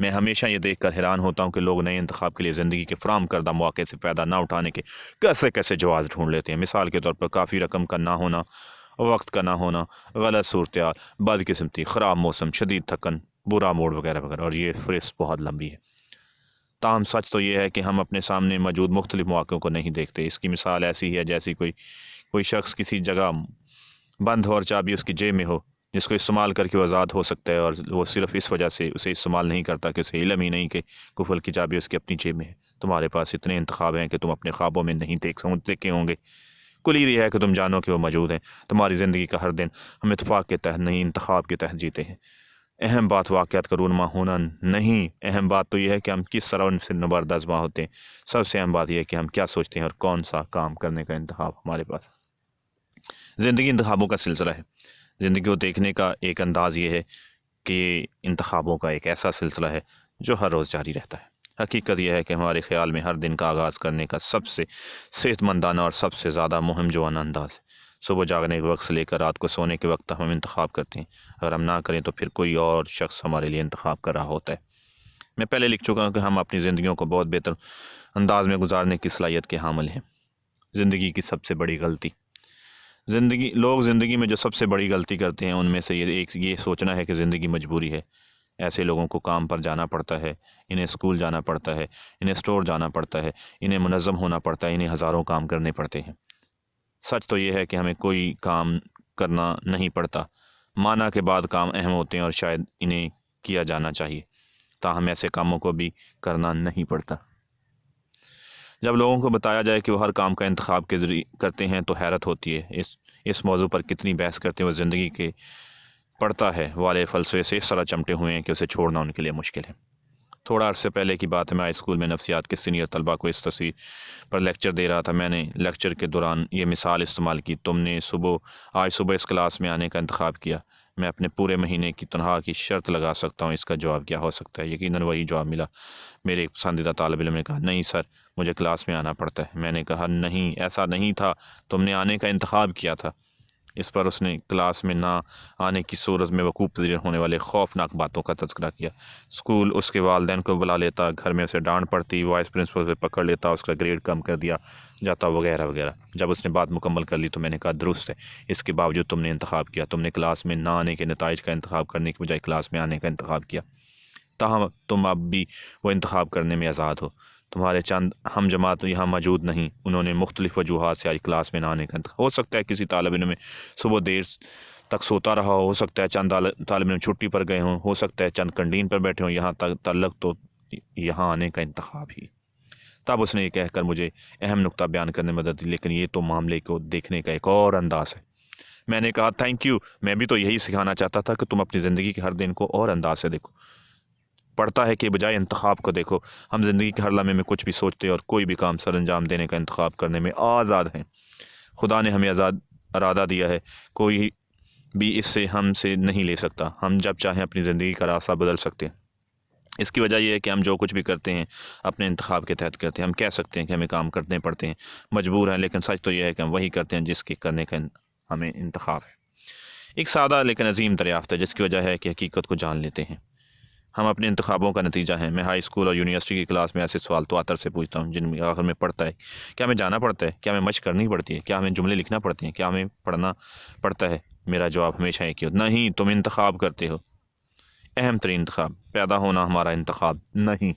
میں ہمیشہ یہ دیکھ کر حیران ہوتا ہوں کہ لوگ نئے انتخاب کے لیے زندگی کے فراہم کردہ مواقع سے فائدہ نہ اٹھانے کے کیسے کیسے جواز ڈھونڈ لیتے ہیں۔ مثال کے طور پر کافی رقم کا نہ ہونا، وقت کا نہ ہونا، غلط صورتحال، بدقسمتی، خراب موسم، شدید تھکن، برا موڈ وغیرہ وغیرہ، اور یہ فہرست بہت لمبی ہے۔ تاہم سچ تو یہ ہے کہ ہم اپنے سامنے موجود مختلف مواقعوں کو نہیں دیکھتے۔ اس کی مثال ایسی ہے جیسی کوئی شخص کسی جگہ بند ہو اور چابی اس کی جیب میں ہو، جس کو استعمال کر کے وہ آزاد ہو سکتا ہے، اور وہ صرف اس وجہ سے اسے استعمال نہیں کرتا کہ اسے علم ہی نہیں کہ قفل کی چابی اس کی اپنی جیب میں ہے۔ تمہارے پاس اتنے انتخاب ہیں کہ تم اپنے خوابوں میں نہیں دیکھے ہوں گے۔ کلید یہ ہے کہ تم جانو کہ وہ موجود ہیں۔ تمہاری زندگی کا ہر دن ہم اتفاق کے تحت نہیں، انتخاب کے تحت جیتے ہیں۔ اہم بات واقعات کا رونما ہونا نہیں، اہم بات تو یہ ہے کہ ہم کس طرح ان سے نبردازماں ہوتے ہیں۔ سب سے اہم بات یہ ہے کہ ہم کیا سوچتے ہیں اور کون سا کام کرنے کا انتخاب ہمارے پاس۔ زندگی انتخابوں کا سلسلہ ہے۔ زندگی کو دیکھنے کا ایک انداز یہ ہے کہ یہ انتخابوں کا ایک ایسا سلسلہ ہے جو ہر روز جاری رہتا ہے۔ حقیقت یہ ہے کہ ہمارے خیال میں ہر دن کا آغاز کرنے کا سب سے صحت مندانہ اور سب سے زیادہ مہم جوانہ انداز ہے۔ صبح جاگنے کے وقت سے لے کر رات کو سونے کے وقت تک ہم انتخاب کرتے ہیں۔ اگر ہم نہ کریں تو پھر کوئی اور شخص ہمارے لیے انتخاب کر رہا ہوتا ہے۔ میں پہلے لکھ چکا ہوں کہ ہم اپنی زندگیوں کو بہت بہتر انداز میں گزارنے کی صلاحیت کے حامل ہیں۔ زندگی کی سب سے بڑی غلطی، لوگ زندگی میں جو سب سے بڑی غلطی کرتے ہیں ان میں سے یہ سوچنا ہے کہ زندگی مجبوری ہے۔ ایسے لوگوں کو کام پر جانا پڑتا ہے، انہیں اسکول جانا پڑتا ہے، انہیں اسٹور جانا پڑتا ہے، انہیں منظم ہونا پڑتا ہے، انہیں ہزاروں کام کرنے پڑتے ہیں۔ سچ تو یہ ہے کہ ہمیں کوئی کام کرنا نہیں پڑتا۔ مانا کے بعد کام اہم ہوتے ہیں اور شاید انہیں کیا جانا چاہیے، تاہم ایسے کاموں کو بھی کرنا نہیں پڑتا۔ جب لوگوں کو بتایا جائے کہ وہ ہر کام کا انتخاب کے ذریعے کرتے ہیں تو حیرت ہوتی ہے۔ اس موضوع پر کتنی بحث کرتے ہوئے زندگی کے پڑھتا ہے والے فلسفے سے اس طرح چمٹے ہوئے ہیں کہ اسے چھوڑنا ان کے لیے مشکل ہے۔ تھوڑا عرصے پہلے کی بات ہے، میں ہائی اسکول میں نفسیات کے سینئر طلباء کو اس تصویر پر لیکچر دے رہا تھا۔ میں نے لیکچر کے دوران یہ مثال استعمال کی، تم نے آج صبح اس کلاس میں آنے کا انتخاب کیا، میں اپنے پورے مہینے کی تنخواہ کی شرط لگا سکتا ہوں، اس کا جواب کیا ہو سکتا ہے؟ یقیناً وہی جواب ملا۔ میرے ایک پسندیدہ طالب علم نے کہا، نہیں سر، مجھے کلاس میں آنا پڑتا ہے۔ میں نے کہا، نہیں، ایسا نہیں تھا، تم نے آنے کا انتخاب کیا تھا۔ اس پر اس نے کلاس میں نہ آنے کی صورت میں وقوع پذیر ہونے والے خوفناک باتوں کا تذکرہ کیا۔ اسکول اس کے والدین کو بلا لیتا، گھر میں اسے ڈانٹ پڑتی، وائس پرنسپل سے پکڑ لیتا، اس کا گریڈ کم کر دیا جاتا وغیرہ وغیرہ۔ جب اس نے بات مکمل کر لی تو میں نے کہا، درست ہے، اس کے باوجود تم نے انتخاب کیا، تم نے کلاس میں نہ آنے کے نتائج کا انتخاب کرنے کی بجائے کلاس میں آنے کا انتخاب کیا۔ تاہم تم اب بھی وہ انتخاب کرنے میں آزاد ہو۔ تمہارے چند ہم جماعت یہاں موجود نہیں، انہوں نے مختلف وجوہات سے آج کلاس میں نہ آنے کا انتخاب۔ ہو سکتا ہے کسی طالب علم میں صبح دیر تک سوتا رہا ہو سکتا ہے چند طالب علم چھٹی پر گئے ہوں، ہو سکتا ہے چند کنٹین پر بیٹھے ہوں، یہاں تک تعلق تو یہاں آنے کا انتخاب ہی۔ تب اس نے یہ کہہ کر مجھے اہم نقطہ بیان کرنے میں مدد دی، لیکن یہ تو معاملے کو دیکھنے کا ایک اور انداز ہے۔ میں نے کہا، تھینک یو، میں بھی تو یہی سکھانا چاہتا تھا کہ تم اپنی زندگی کے ہر دن کو اور انداز سے دیکھو، پڑھتا ہے کہ بجائے انتخاب کو دیکھو۔ ہم زندگی کے ہر لمحے میں کچھ بھی سوچتے اور کوئی بھی کام سر انجام دینے کا انتخاب کرنے میں آزاد ہیں۔ خدا نے ہمیں آزاد ارادہ دیا ہے، کوئی بھی اس سے ہم سے نہیں لے سکتا۔ ہم جب چاہیں اپنی زندگی کا راستہ بدل سکتے ہیں۔ اس کی وجہ یہ ہے کہ ہم جو کچھ بھی کرتے ہیں اپنے انتخاب کے تحت کرتے ہیں۔ ہم کہہ سکتے ہیں کہ ہمیں کام کرنے پڑتے ہیں، مجبور ہیں، لیکن سچ تو یہ ہے کہ ہم وہی کرتے ہیں جس کے کرنے کا ہمیں انتخاب ہے۔ ایک سادہ لیکن عظیم دریافت ہے جس کی وجہ ہے کہ حقیقت کو جان لیتے ہیں۔ ہم اپنے انتخابوں کا نتیجہ ہیں۔ میں ہائی اسکول اور یونیورسٹی کی کلاس میں ایسے سوال تو آتر سے پوچھتا ہوں جن میں آخر میں پڑھتا ہے، کیا ہمیں جانا پڑتا ہے؟ کیا ہمیں مشق کرنی پڑتی ہے؟ کیا ہمیں جملے لکھنا پڑتے ہیں؟ کیا ہمیں پڑھنا پڑتا ہے؟ میرا جواب ہمیشہ ایک ہی ہوتا، نہیں، تم انتخاب کرتے ہو۔ اہم ترین انتخاب، پیدا ہونا ہمارا انتخاب نہیں۔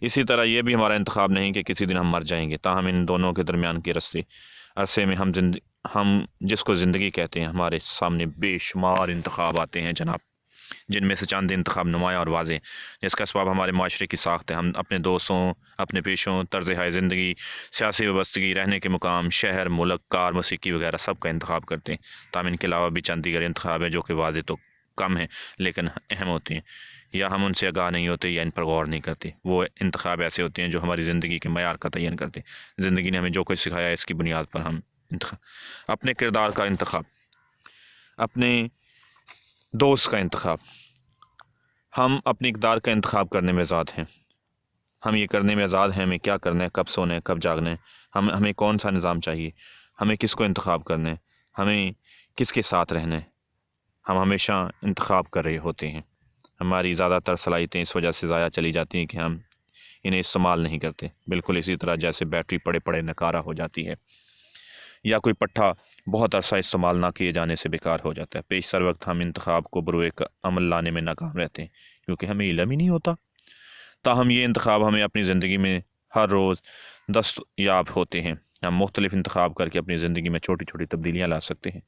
اسی طرح یہ بھی ہمارا انتخاب نہیں کہ کسی دن ہم مر جائیں گے۔ تاہم ان دونوں کے درمیان کے عرصے میں ہم جس کو زندگی کہتے ہیں، ہمارے سامنے بے شمار انتخاب آتے ہیں جناب، جن میں سے چند انتخاب نمایاں اور واضح ہیں، جس کا اسباب ہمارے معاشرے کی ساخت ہے۔ ہم اپنے دوستوں، اپنے پیشوں، طرز حیات زندگی، سیاسی وابستگی، رہنے کے مقام، شہر، ملک، کار، موسیقی وغیرہ سب کا انتخاب کرتے ہیں۔ تاہم ان کے علاوہ بھی چند دیگر انتخاب ہیں جو کہ واضح تو کم ہیں لیکن اہم ہوتے ہیں، یا ہم ان سے آگاہ نہیں ہوتے یا ان پر غور نہیں کرتے۔ وہ انتخاب ایسے ہوتے ہیں جو ہماری زندگی کے معیار کا تعین کرتے ہیں۔ زندگی نے ہمیں جو کچھ سکھایا ہے اس کی بنیاد پر ہم اپنے کردار کا انتخاب، اپنے دوست کا انتخاب، ہم اپنی اقدار کا انتخاب کرنے میں آزاد ہیں۔ ہم یہ کرنے میں آزاد ہیں ہمیں کیا کرنا ہے، کب سونا ہے، کب جاگنا ہے، ہمیں کون سا نظام چاہیے، ہمیں کس کو انتخاب کرنا ہے، ہمیں کس کے ساتھ رہنا ہے۔ ہم ہمیشہ انتخاب کر رہے ہوتے ہیں۔ ہماری زیادہ تر صلاحیتیں اس وجہ سے ضائع چلی جاتی ہیں کہ ہم انہیں استعمال نہیں کرتے، بالکل اسی طرح جیسے بیٹری پڑے پڑے نکارہ ہو جاتی ہے، یا کوئی پٹھا بہت عرصہ استعمال نہ کیے جانے سے بیکار ہو جاتا ہے۔ پیشتر وقت ہم انتخاب کو بروئے عمل لانے میں ناکام رہتے ہیں کیونکہ ہمیں علم ہی نہیں ہوتا۔ تاہم یہ انتخاب ہمیں اپنی زندگی میں ہر روز دستیاب ہوتے ہیں۔ ہم مختلف انتخاب کر کے اپنی زندگی میں چھوٹی چھوٹی تبدیلیاں لا سکتے ہیں۔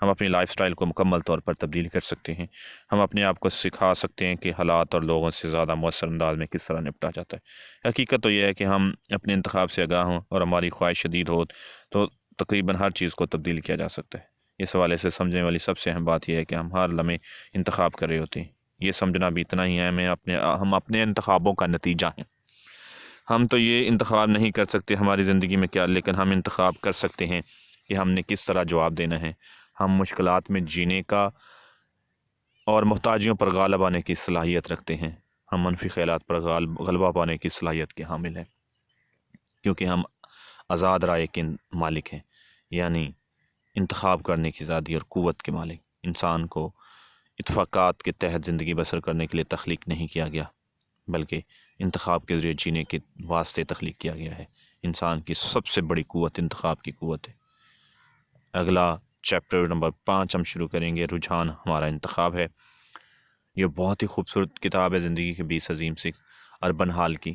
ہم اپنی لائف سٹائل کو مکمل طور پر تبدیل کر سکتے ہیں۔ ہم اپنے آپ کو سکھا سکتے ہیں کہ حالات اور لوگوں سے زیادہ مؤثر انداز میں کس طرح نپٹا جاتا ہے۔ حقیقت تو یہ ہے کہ ہم اپنے انتخاب سے آگاہ ہوں اور ہماری خواہش شدید ہو تو تقریباً ہر چیز کو تبدیل کیا جا سکتا ہے۔ اس حوالے سے سمجھنے والی سب سے اہم بات یہ ہے کہ ہم ہر لمحے انتخاب کر رہے ہوتے ہیں۔ یہ سمجھنا بھی اتنا ہی ہے ہم اپنے انتخابوں کا نتیجہ ہیں۔ ہم تو یہ انتخاب نہیں کر سکتے ہماری زندگی میں کیا، لیکن ہم انتخاب کر سکتے ہیں کہ ہم نے کس طرح جواب دینا ہے۔ ہم مشکلات میں جینے کا اور محتاجیوں پر غالب آنے کی صلاحیت رکھتے ہیں۔ ہم منفی خیالات پر غلبہ پانے کی صلاحیت کے حامل ہیں، کیونکہ ہم آزاد رائے کے مالک ہیں، یعنی انتخاب کرنے کی آزادی اور قوت کے مالک۔ انسان کو اتفاقات کے تحت زندگی بسر کرنے کے لیے تخلیق نہیں کیا گیا، بلکہ انتخاب کے ذریعے جینے کے واسطے تخلیق کیا گیا ہے۔ انسان کی سب سے بڑی قوت انتخاب کی قوت ہے۔ اگلا چیپٹر نمبر 5 ہم شروع کریں گے، رجحان ہمارا انتخاب ہے۔ یہ بہت ہی خوبصورت کتاب ہے، زندگی کے 20 عظیم سکھ اربن ہال کی۔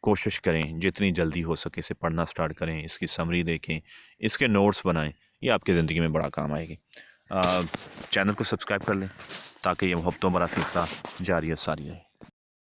کوشش کریں جتنی جلدی ہو سکے اسے پڑھنا سٹارٹ کریں، اس کی سمری دیکھیں، اس کے نوٹس بنائیں، یہ آپ کی زندگی میں بڑا کام آئے گی۔ چینل کو سبسکرائب کر لیں تاکہ یہ محبتوں بڑا سلسلہ جاری اور ساری رہے۔